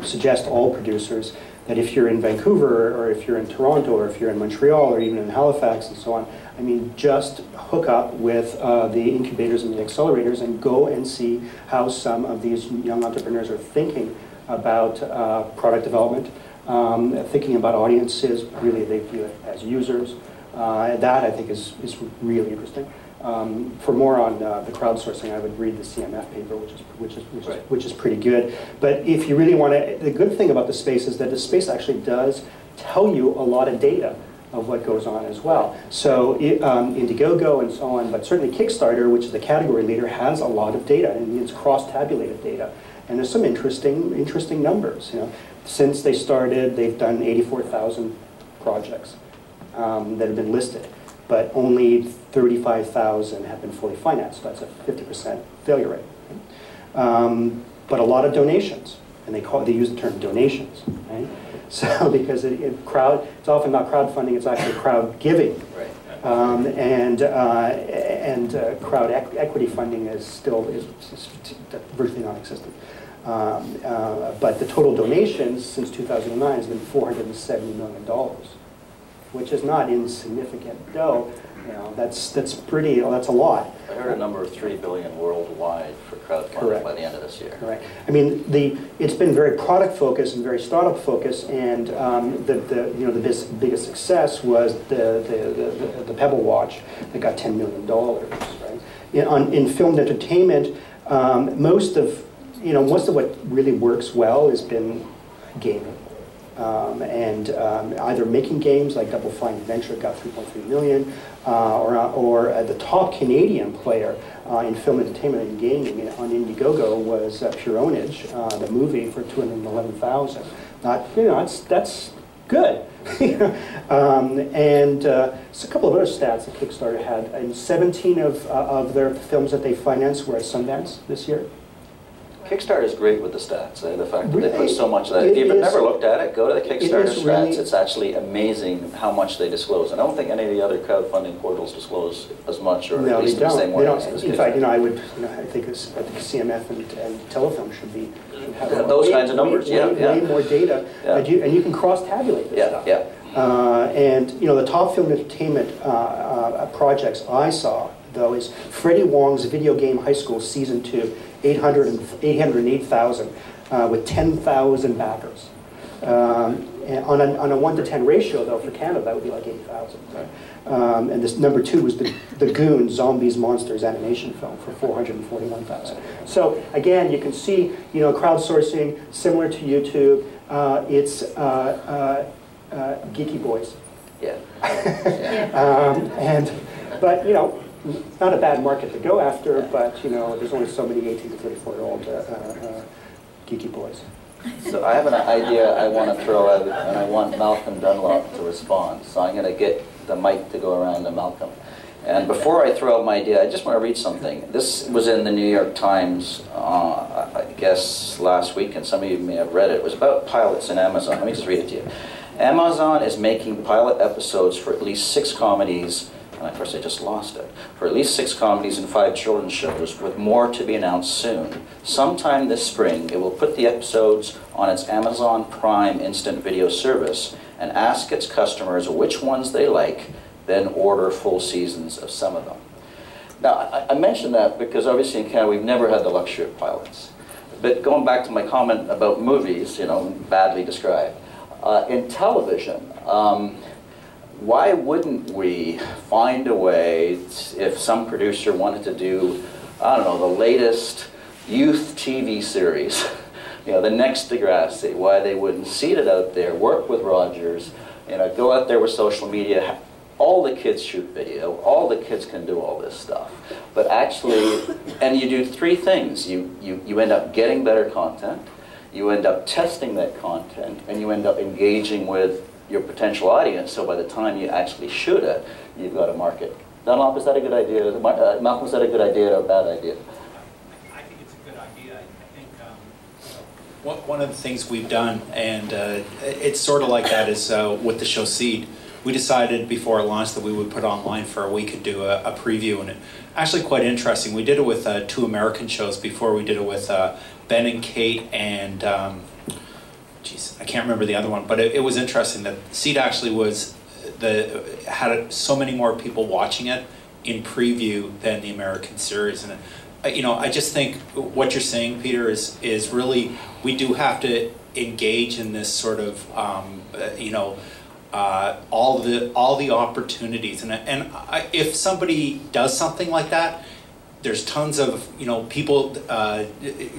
suggest all producers that if you're in Vancouver or if you're in Toronto or if you're in Montreal or even in Halifax and so on, I mean, just hook up with the incubators and the accelerators and go and see how some of these young entrepreneurs are thinking about product development, thinking about audiences. Really, they view it as users. That, I think, is really interesting. For more on the crowdsourcing, I would read the CMF paper, which is pretty good. But if you really want to, the good thing about the space is that the space actually does tell you a lot of data of what goes on as well. So Indiegogo and so on, but certainly Kickstarter, which is the category leader, has a lot of data, and it's cross-tabulated data. And there's some interesting numbers. Since they started, they've done 84,000 projects that have been listed, but only 35,000 have been fully financed. That's a 50% failure rate. But a lot of donations, and they use the term donations. Right? So because it's often not crowdfunding, it's actually crowd giving. Right. Crowd equity funding is virtually non-existent. But the total donations since 2009 has been $470 million, which is not insignificant dough. You know, that's a lot. I heard a number of $3 billion worldwide for crowdfunding by the end of this year. Correct. I mean, it's been very product focused and very startup focused, and the biggest success was the Pebble watch that got $10 million. Right. In filmed entertainment, most of what really works well has been gaming. Either making games like Double Fine Adventure got $3.3 million, or the top Canadian player in film entertainment and gaming on Indiegogo was Pure Ownage, the movie, for $211,000. That's good. So a couple of other stats that Kickstarter had, and 17 of their films that they financed were at Sundance this year. Kickstarter is great with the stats. The fact that they put so much of that. If you've never looked at it, go to the Kickstarter stats. Really, it's actually amazing how much they disclose. And I don't think any of the other crowdfunding portals disclose as much, or at least in the same way. In fact, I think CMF and Telefilm should have those kinds of numbers. Way more data, and you can cross-tabulate this stuff. The top film entertainment projects I saw, though, is Freddie Wong's Video Game High School Season 2, 808,000 with 10,000 backers. On a 1 to 10 ratio, though, for Canada, that would be like 80,000. And this number 2 was the Goon Zombies Monsters animation film for 441,000. So again, you can see, crowdsourcing similar to YouTube. It's geeky boys. But not a bad market to go after, but there's only so many 18 to 34-year-old geeky boys. So I have an idea I want to throw out, and I want Malcolm Dunlop to respond. So I'm going to get the mic to go around to Malcolm. And before I throw out my idea, I just want to read something. This was in the New York Times, I guess, last week, and some of you may have read it. It was about pilots in Amazon. Let me just read it to you. Amazon is making pilot episodes for at least 6 comedies. And of course I just lost it. For at least 6 comedies and 5 children's shows, with more to be announced soon. Sometime this spring, it will put the episodes on its Amazon Prime instant video service and ask its customers which ones they like, then order full seasons of some of them. Now, I mention that because obviously in Canada we've never had the luxury of pilots. But going back to my comment about movies, badly described, in television, why wouldn't we find a way, if some producer wanted to do, I don't know, the latest youth TV series, the next Degrassi, why they wouldn't seed it out there, work with Rogers, go out there with social media. All the kids shoot video, all the kids can do all this stuff. But actually, and you do 3 things. You end up getting better content, you end up testing that content, and you end up engaging with your potential audience, so by the time you actually shoot it, you've got a market. Dunlop, is that a good idea? Malcolm, is that a good idea or a bad idea? I think it's a good idea. I think one of the things we've done, and it's sort of like that, is with the show Seed. We decided before it launched that we would put it online for a week and do a preview, and it actually quite interesting. We did it with 2 American shows before. We did it with Ben and Kate and I can't remember the other one, but it was interesting that Seed actually had so many more people watching it in preview than the American series. And I just think what you're saying, Peter, is really, we do have to engage in this sort of all the opportunities, and if somebody does something like that, there's tons of people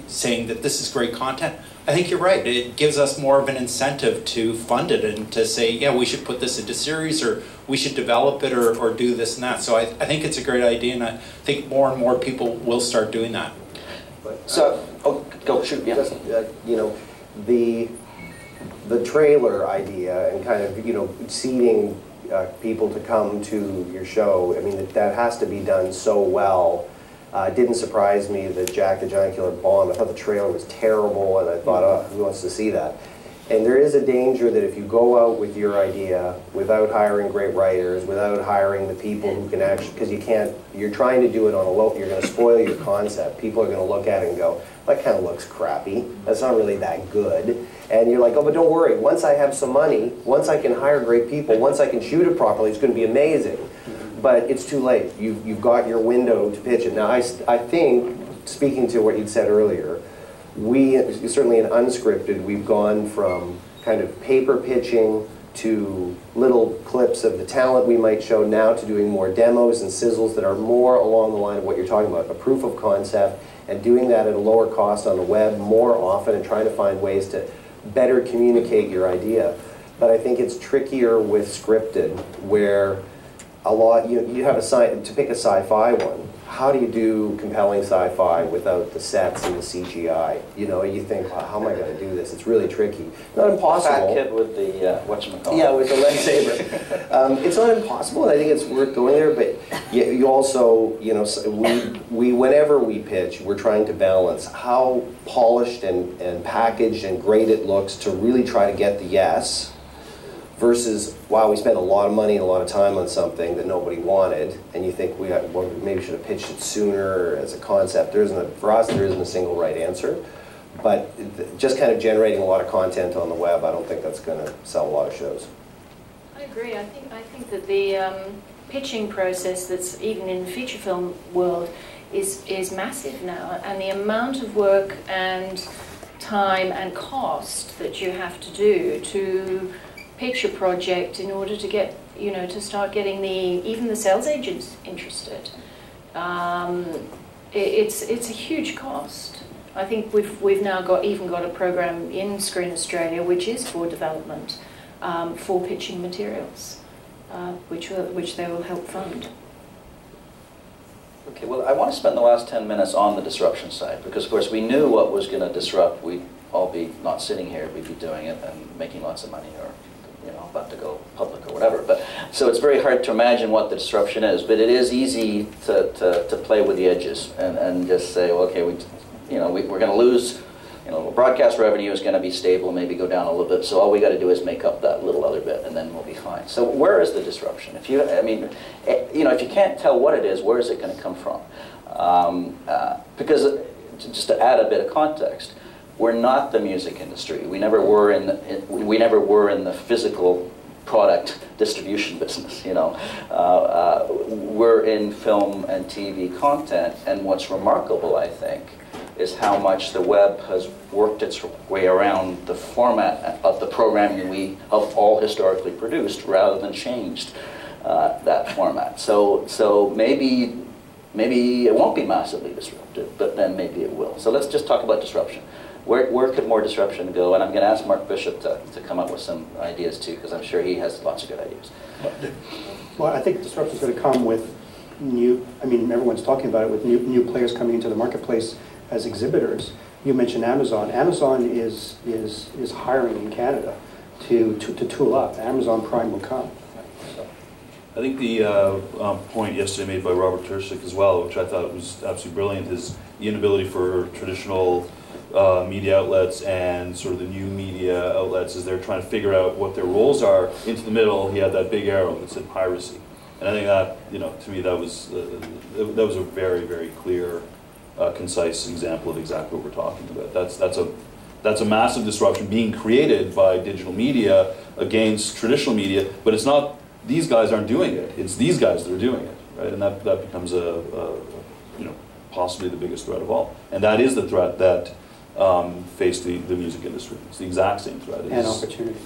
saying that this is great content. I think you're right. It gives us more of an incentive to fund it and to say, yeah, we should put this into series, or we should develop it, or do this and that. So I think it's a great idea, and I think more and more people will start doing that. So, go shoot. Yeah. Just, the trailer idea and kind of seeding people to come to your show. I mean, that has to be done so well. It didn't surprise me that Jack the Giant Killer bombed. I thought the trailer was terrible, and I thought, oh, who wants to see that? And there is a danger that if you go out with your idea without hiring great writers, without hiring the people who can actually, because you can't, you're trying to do it on a low, you're going to spoil your concept. People are going to look at it and go, that kind of looks crappy. That's not really that good. And you're like, oh, but don't worry. Once I have some money, once I can hire great people, once I can shoot it properly, it's going to be amazing. But it's too late. You've got your window to pitch it. Now, I think, speaking to what you'd said earlier, we, certainly in unscripted, we've gone from kind of paper pitching to little clips of the talent we might show now to doing more demos and sizzles that are more along the line of what you're talking about, a proof of concept, and doing that at a lower cost on the web more often and trying to find ways to better communicate your idea. But I think it's trickier with scripted, where a lot, you have to pick a sci-fi one. How do you do compelling sci-fi without the sets and the CGI? You know, you think, wow, how am I going to do this? It's really tricky. Not impossible. Fat kid with the, whatchamacallit. Yeah, with the lightsaber. It's not impossible, and I think it's worth going there, but you also, you know, we whenever we pitch, we're trying to balance how polished and packaged and great it looks to really try to get the yes, versus, wow, we spent a lot of money and a lot of time on something that nobody wanted, and you think well, maybe should have pitched it sooner as a concept. For us, there isn't a single right answer, but just kind of generating a lot of content on the web, I don't think that's going to sell a lot of shows. I agree. I think that the pitching process that's even in the feature film world is massive now, and the amount of work and time and cost that you have to do to pitch a project in order to get, you know, to start getting even the sales agents interested. It's a huge cost. I think we've now even got a program in Screen Australia which is for development for pitching materials, which they will help fund. Okay, well, I want to spend the last 10 minutes on the disruption side, because of course we knew what was going to disrupt. We'd all be not sitting here, we'd be doing it and making lots of money, or about to go public or whatever. But so it's very hard to imagine what the disruption is, but it is easy to play with the edges and just say, well, okay, we're going to lose, broadcast revenue is going to be stable, maybe go down a little bit, so all we got to do is make up that little other bit and then we'll be fine. So where is the disruption? If you can't tell what it is, where is it going to come from? Because just to add a bit of context, we're not the music industry. We never were in the physical product distribution business. We're in film and TV content, and what's remarkable, I think, is how much the web has worked its way around the format of the programming we have all historically produced, rather than changed that format. So maybe it won't be massively disrupted, but then maybe it will. So let's just talk about disruption. Where could more disruption go? And I'm going to ask Mark Bishop to come up with some ideas too, because I'm sure he has lots of good ideas. Well, I think disruption is going to come with everyone's talking about it, with new players coming into the marketplace as exhibitors. You mentioned Amazon. Amazon is hiring in Canada to tool up. Amazon Prime will come. I think the point yesterday made by Robert Tershik as well, which I thought was absolutely brilliant, is the inability for traditional media outlets and sort of the new media outlets, as they're trying to figure out what their roles are. Into the middle, he had that big arrow that said piracy, and I think that, to me, that was a very, very clear, concise example of exactly what we're talking about. That's a massive disruption being created by digital media against traditional media, but it's not. These guys aren't doing it. It's these guys that are doing it, right? And that becomes possibly the biggest threat of all. And that is the threat that faced the music industry. It's the exact same threat. And opportunity.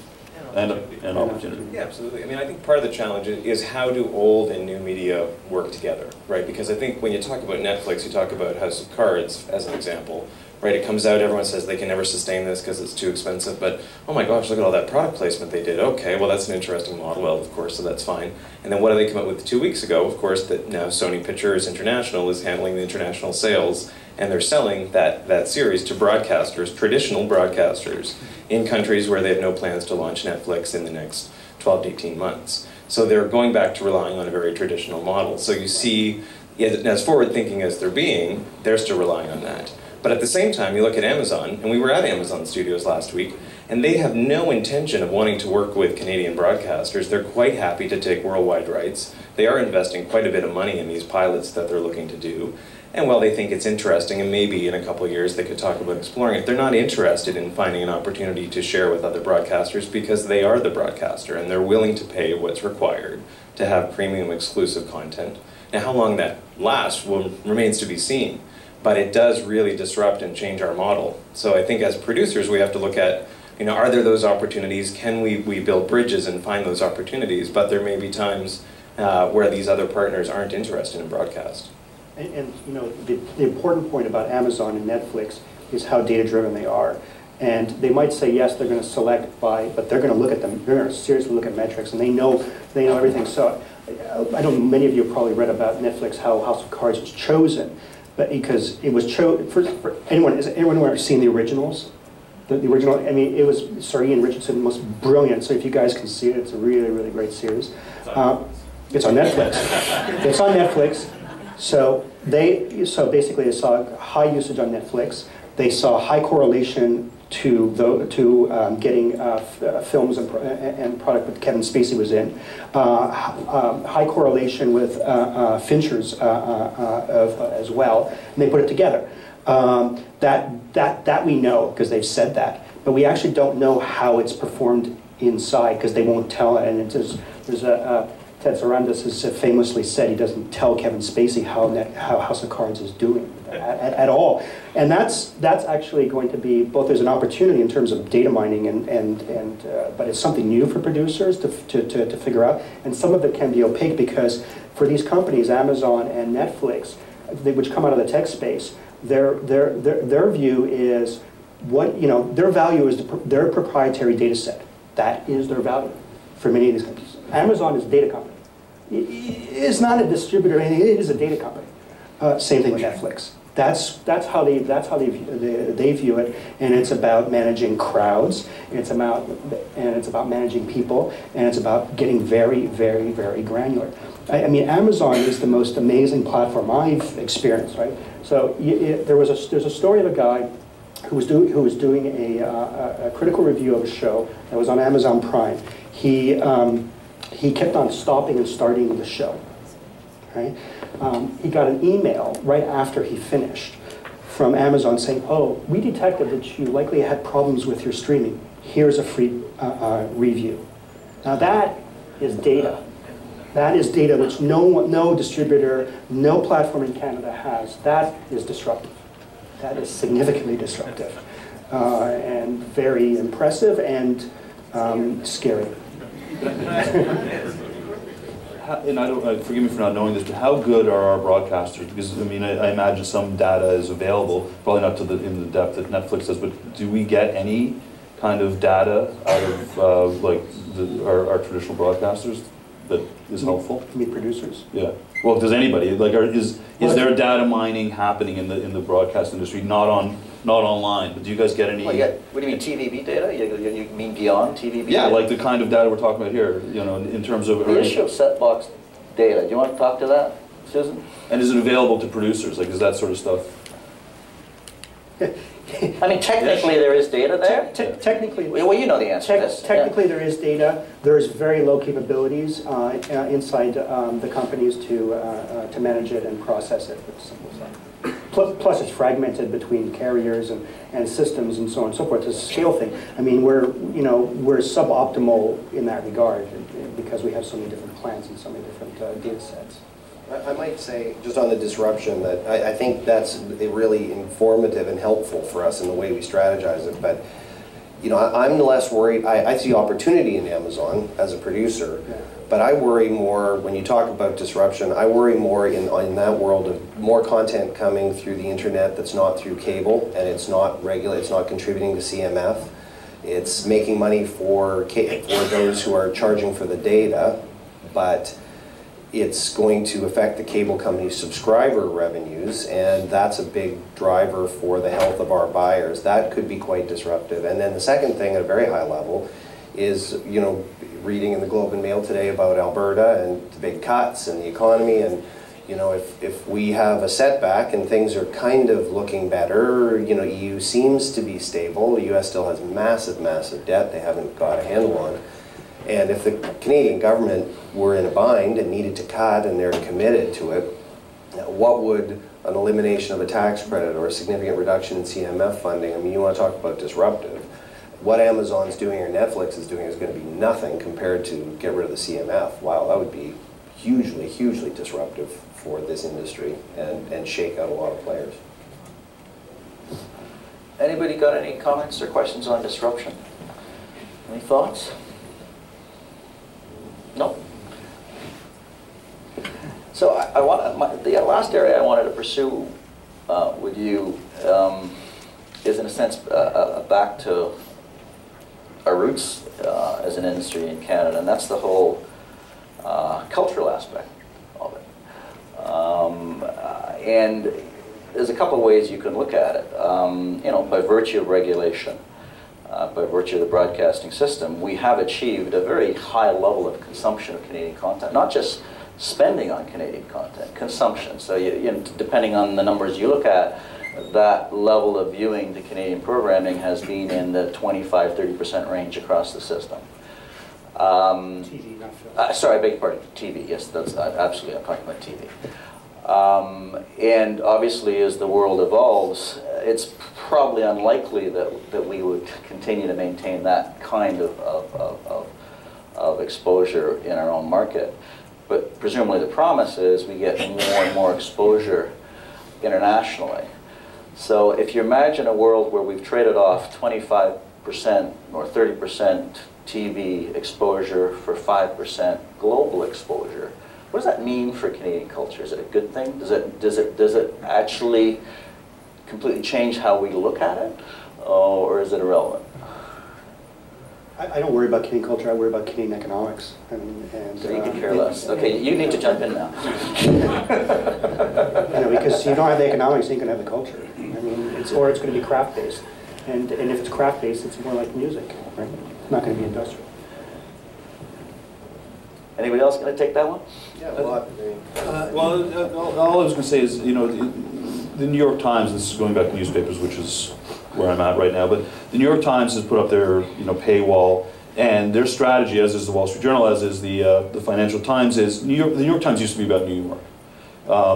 And opportunity. Yeah, absolutely. I mean, I think part of the challenge is how do old and new media work together, right? Because I think when you talk about Netflix, you talk about House of Cards as an example, right? It comes out, everyone says they can never sustain this because it's too expensive, but oh my gosh, look at all that product placement they did. Okay, well that's an interesting model, well of course, so that's fine. And then what do they come up with 2 weeks ago? Of course, that now Sony Pictures International is handling the international sales, and they're selling that series to broadcasters, traditional broadcasters, in countries where they have no plans to launch Netflix in the next 12 to 18 months. So they're going back to relying on a very traditional model. So you see, as forward-thinking as they're still relying on that. But at the same time, you look at Amazon, and we were at Amazon Studios last week, And they have no intention of wanting to work with Canadian broadcasters. They're quite happy to take worldwide rights. They are investing quite a bit of money in these pilots that they're looking to do. And while they think it's interesting, and maybe in a couple of years they could talk about exploring it, they're not interested in finding an opportunity to share with other broadcasters because they are the broadcaster and they're willing to pay what's required to have premium exclusive content. Now, how long that lasts remains to be seen, but it does really disrupt and change our model. So I think as producers we have to look at, are there those opportunities? Can we build bridges and find those opportunities? But there may be times where these other partners aren't interested in broadcast. And the important point about Amazon and Netflix is how data-driven they are. And they might say, yes, they're going to select by, but they're going to look at them, they're going to seriously look at metrics, and they know everything. So I know many of you have probably read about Netflix, how House of Cards was chosen, but because it was chosen, for anyone, has anyone ever seen the originals? The original, I mean, it was Sir Ian Richardson, most brilliant, so if you guys can see it, it's a really, really great series. It's on Netflix. It's on Netflix. So basically they saw high usage on Netflix. They saw high correlation to getting films and product that Kevin Spacey was in. High correlation with Fincher's as well, and they put it together. That we know because they've said that, but we actually don't know how it's performed inside because they won't tell. And there's a Ted Sarandos has famously said he doesn't tell Kevin Spacey how House of Cards is doing at all. And that's actually going to be both. There's an opportunity in terms of data mining but it's something new for producers to figure out. And some of it can be opaque because for these companies, Amazon and Netflix, which come out of the tech space, their view is their value is their proprietary data set. That is their value for many of these companies. Amazon is a data company. It's not a distributor, it is a data company. Same thing with Netflix. That's how they view it, and it's about managing crowds, and it's about managing people, and it's about getting very, very, very granular. I mean, Amazon is the most amazing platform I've experienced. Right? So there's a story of a guy who was doing a critical review of a show that was on Amazon Prime. He kept on stopping and starting the show. Right? He got an email right after he finished from Amazon saying, "Oh, we detected that you likely had problems with your streaming. Here's a free review." Now that is data. That is data which no distributor, no platform in Canada has. That is disruptive. That is significantly disruptive and very impressive and scary. And I don't, forgive me for not knowing this, but how good are our broadcasters? Because I mean, I imagine some data is available, probably not in the depth that Netflix does. But do we get any kind of data out of our traditional broadcasters that is helpful? You mean producers? Yeah. Well, does anybody is there data mining happening in the broadcast industry? Not online, but do you guys get any? What do you mean, TVB data? You mean beyond TVB? Yeah, data? like the kind of data we're talking about here. In terms of the issue of set box data. Do you want to talk to that, Susan? And is it available to producers? Like, is that sort of stuff? I mean, technically there is data there. Technically, well, you know the answer to this. Technically, there is data. There is very low capabilities inside the companies to manage it and process it. It's simple stuff. Plus, it's fragmented between carriers and systems and so on and so forth. It's a scale thing. I mean, we're suboptimal in that regard because we have so many different plans and so many different data sets. I might say, just on the disruption, that I think that's really informative and helpful for us in the way we strategize it. But I'm less worried. I see opportunity in Amazon as a producer, but I worry more when you talk about disruption. I worry more in that world of more content coming through the internet that's not through cable, and it's not regular. It's not contributing to CMF. It's making money for those who are charging for the data, but it's going to affect the cable company's subscriber revenues, and that's a big driver for the health of our buyers. That could be quite disruptive. And then the second thing at a very high level is, reading in the Globe and Mail today about Alberta and the big cuts and the economy, and You know, if we have a setback and things are kind of looking better, you know, EU seems to be stable. The US still has massive, massive debt they haven't got a handle on. And if the Canadian government were in a bind and needed to cut and they're committed to it, what would an elimination of a tax credit or a significant reduction in CMF funding, I mean, you want to talk about disruptive. What Amazon's doing or Netflix is doing is going to be nothing compared to get rid of the CMF. Wow, that would be hugely, hugely disruptive for this industry and shake out a lot of players. Anybody got any comments or questions on disruption? Any thoughts? No? So the last area I wanted to pursue with you is, in a sense, back to our roots as an industry in Canada, and that's the whole cultural aspect of it. And there's a couple of ways you can look at it. You know, by virtue of regulation, by virtue of the broadcasting system, we have achieved a very high level of consumption of Canadian content, not just spending on Canadian content, consumption. So you know, depending on the numbers you look at, that level of viewing the Canadian programming has been in the 25–30% range across the system. TV, not film. Sorry, I beg your pardon, TV, yes, that's absolutely, I'm talking about TV. And obviously, as the world evolves, it's probably unlikely that we would continue to maintain that kind of exposure in our own market. But presumably the promise is we get more and more exposure internationally. So if you imagine a world where we've traded off 25% or 30% TV exposure for 5% global exposure, what does that mean for Canadian culture? Is it a good thing? Does it actually completely change how we look at it, or is it irrelevant? I don't worry about Canadian culture, I worry about Canadian economics. So you can care less. Okay, you need to jump in now. You know, because you don't have the economics, you ain't going to have the culture. I mean, it's going to be craft-based. And if it's craft-based, it's more like music, right? It's not going to be industrial. Anybody else going to take that one? Yeah, a lot. Well, all I was going to say is, you know, the New York Times, this is going back to newspapers, which is where I'm at right now, but the New York Times has put up their, you know, paywall, and their strategy, as is the Wall Street Journal, as is the Financial Times, is the New York Times used to be about New York,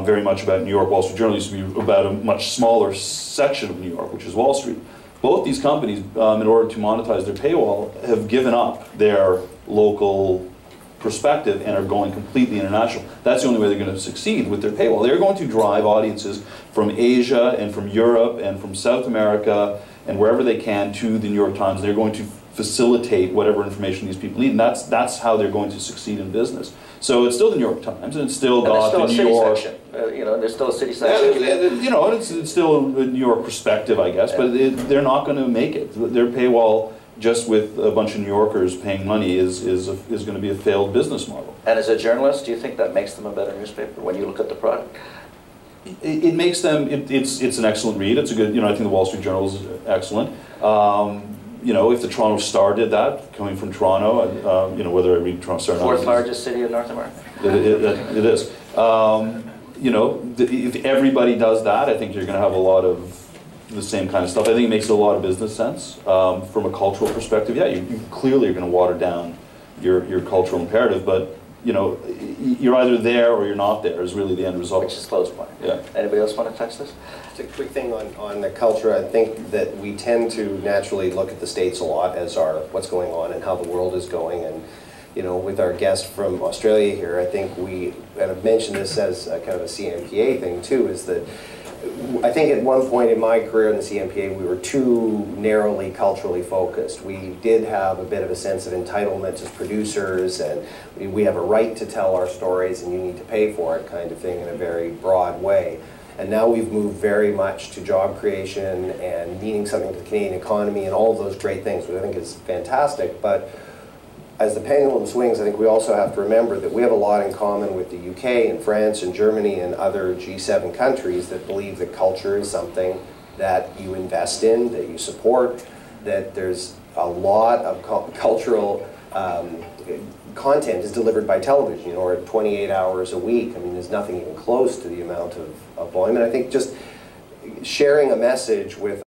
very much about New York. Wall Street Journal used to be about a much smaller section of New York, which is Wall Street. Both these companies, in order to monetize their paywall, have given up their local perspective and are going completely international. That's the only way they're going to succeed with their paywall. They're going to drive audiences from Asia and from Europe and from South America and wherever they can to the New York Times. They're going to facilitate whatever information these people need, and that's how they're going to succeed in business. So it's still the New York Times, and it's still got the New York section. You know, there's still a city section. You know, it's still a New York perspective, I guess, but they're not going to make it. Their paywall, just with a bunch of New Yorkers paying money, is going to be a failed business model. And as a journalist, do you think that makes them a better newspaper when you look at the product? It makes them. It's an excellent read. It's a good. You know, I think the Wall Street Journal is excellent. You know, if the Toronto Star did that, coming from Toronto, you know, whether I read Toronto Star or not. Fourth largest city in North America. It is. You know, if everybody does that, I think you're going to have a lot of the same kind of stuff. I think it makes a lot of business sense. From a cultural perspective, yeah, you clearly are going to water down your cultural imperative, but you know, you're either there or you're not there is really the end result. Which is Claude's point. Yeah. Anybody else want to touch this? Just a quick thing on the culture. I think that we tend to naturally look at the States a lot as our what's going on and how the world is going. And you know, with our guest from Australia here, I think and I've mentioned this as a kind of a CMPA thing too, is that I think at one point in my career in the CMPA, we were too narrowly culturally focused. We did have a bit of a sense of entitlement as producers, and we have a right to tell our stories and you need to pay for it kind of thing in a very broad way. And now we've moved very much to job creation and meaning something to the Canadian economy and all of those great things, which I think is fantastic. But as the pendulum swings, I think we also have to remember that we have a lot in common with the UK and France and Germany and other G7 countries that believe that culture is something that you invest in, that you support, that there's a lot of cultural content is delivered by television, or 28 hours a week. I mean, there's nothing even close to the amount of volume. And I think just sharing a message with